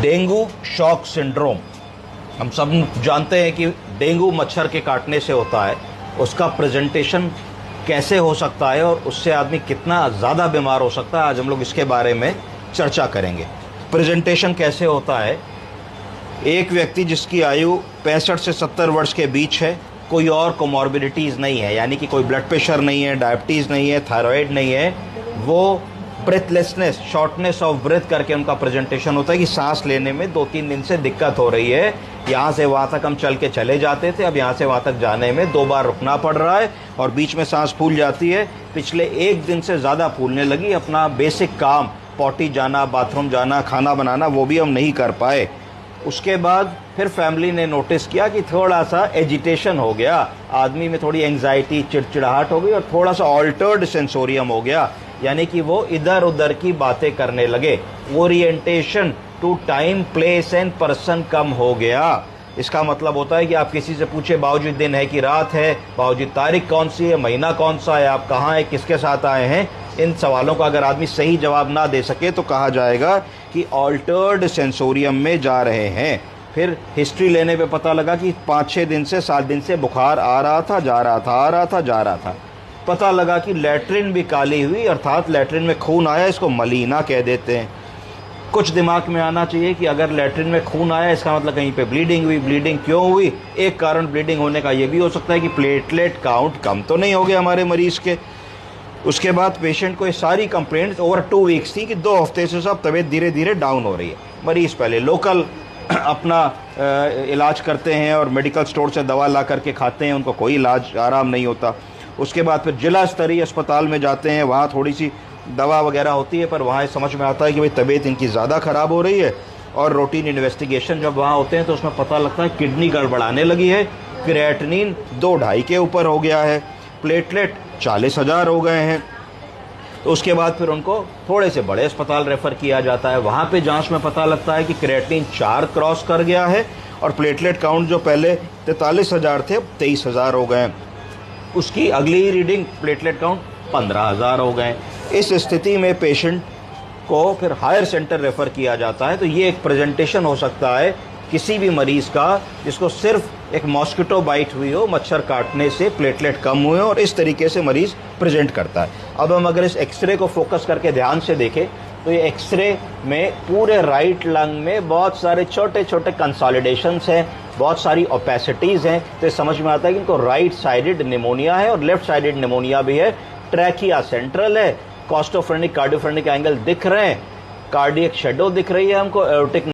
Dengue shock syndrome, हम सब जानते हैं कि डेंगू मच्छर के काटने से होता है। उसका प्रेजेंटेशन कैसे हो सकता है और उससे आदमी कितना ज़्यादा बीमार हो सकता है, आज हम लोग इसके बारे में चर्चा करेंगे। प्रेजेंटेशन कैसे होता है? एक व्यक्ति जिसकी आयु 65 से 70 वर्ष के बीच है, कोई और कोमॉर्बिडिटीज़ नहीं है, यानी कि कोई ब्लड प्रेशर नहीं है, डायबिटीज़ नहीं है, थायराइड नहीं है, वो ब्रेथलेसनेस, शॉर्टनेस ऑफ ब्रेथ करके उनका प्रेजेंटेशन होता है कि सांस लेने में 2-3 दिन से दिक्कत हो रही है। यहाँ से वहाँ तक हम चल के चले जाते थे, अब यहाँ से वहाँ तक जाने में 2 बार रुकना पड़ रहा है और बीच में सांस फूल जाती है। पिछले 1 दिन से ज़्यादा फूलने लगी। अपना बेसिक काम, पॉटी जाना, बाथरूम जाना, खाना बनाना, वो भी हम नहीं कर पाए। उसके बाद फिर फैमिली ने नोटिस किया कि थोड़ा सा एजिटेशन हो गया, आदमी में थोड़ी एंग्जाइटी, चिड़चिड़ाहट हो गई और थोड़ा सा ऑल्टर्ड सेंसोरियम हो गया, यानी कि वो इधर उधर की बातें करने लगे। Orientation to time, place and person कम हो गया। इसका मतलब होता है कि आप किसी से पूछे, बाबूजी दिन है कि रात है, बाबूजी तारीख कौन सी है, महीना कौन सा है, आप कहाँ हैं, किसके साथ आए हैं, इन सवालों का अगर आदमी सही जवाब ना दे सके तो कहा जाएगा कि ऑल्टर्ड सेंसोरियम में जा रहे हैं। फिर हिस्ट्री लेने पे पता लगा कि 5-6 दिन से 7 दिन से बुखार आ रहा था, जा रहा था, आ रहा था, जा रहा था। पता लगा कि लैट्रिन भी काली हुई, अर्थात लैट्रिन में खून आया, इसको मलीना कह देते हैं। कुछ दिमाग में आना चाहिए कि अगर लैट्रिन में खून आया इसका मतलब कहीं पे ब्लीडिंग हुई। ब्लीडिंग क्यों हुई? एक कारण ब्लीडिंग होने का ये भी हो सकता है कि प्लेटलेट काउंट कम तो नहीं हो गया हमारे मरीज़ के। उसके बाद पेशेंट को ये सारी कंप्लेंट्स ओवर 2 वीक्स थी कि 2 हफ्ते से सब तबीयत धीरे धीरे डाउन हो रही है। मरीज़ पहले लोकल अपना इलाज करते हैं और मेडिकल स्टोर से दवा ला करके खाते हैं, उनको कोई इलाज आराम नहीं होता। उसके बाद फिर जिला स्तरीय अस्पताल में जाते हैं, वहाँ थोड़ी सी दवा वगैरह होती है, पर वहाँ समझ में आता है कि भाई तबीयत इनकी ज़्यादा ख़राब हो रही है। और रूटीन इन्वेस्टिगेशन जब वहाँ होते हैं तो उसमें पता लगता है किडनी गड़बड़ाने लगी है, क्रिएटिनिन 2-2.5 के ऊपर हो गया है, प्लेटलेट 40,000 हो गए हैं। तो उसके बाद फिर उनको थोड़े से बड़े अस्पताल रेफ़र किया जाता है। वहाँ पे जांच में पता लगता है कि क्रिएटिनिन 4 क्रॉस कर गया है और प्लेटलेट काउंट जो पहले 43,000 थे अब 23,000 हो गए। उसकी अगली रीडिंग प्लेटलेट काउंट 15,000 हो गए। इस स्थिति में पेशेंट को फिर हायर सेंटर रेफ़र किया जाता है। तो ये एक प्रेजेंटेशन हो सकता है किसी भी मरीज़ का जिसको सिर्फ एक मॉस्किटो बाइट हुई हो, मच्छर काटने से प्लेटलेट कम हुए और इस तरीके से मरीज़ प्रेजेंट करता है। अब हम अगर इस एक्सरे को फोकस करके ध्यान से देखें तो ये एक्सरे में पूरे राइट लंग में बहुत सारे छोटे छोटे कंसोलिडेशंस हैं, बहुत ऑपेसिटीज़ ओपेसिटीज़ हैं। तो समझ में आता है कि इनको राइट साइडेड निमोनिया है और लेफ्ट साइडेड निमोनिया भी है। ट्रैकिया सेंट्रल है, कॉस्टोफ्रेनिक कार्डियोफ्रेनिक एंगल दिख रहे हैं, कार्डियक शेडो दिख रही है हमको, एओर्टिक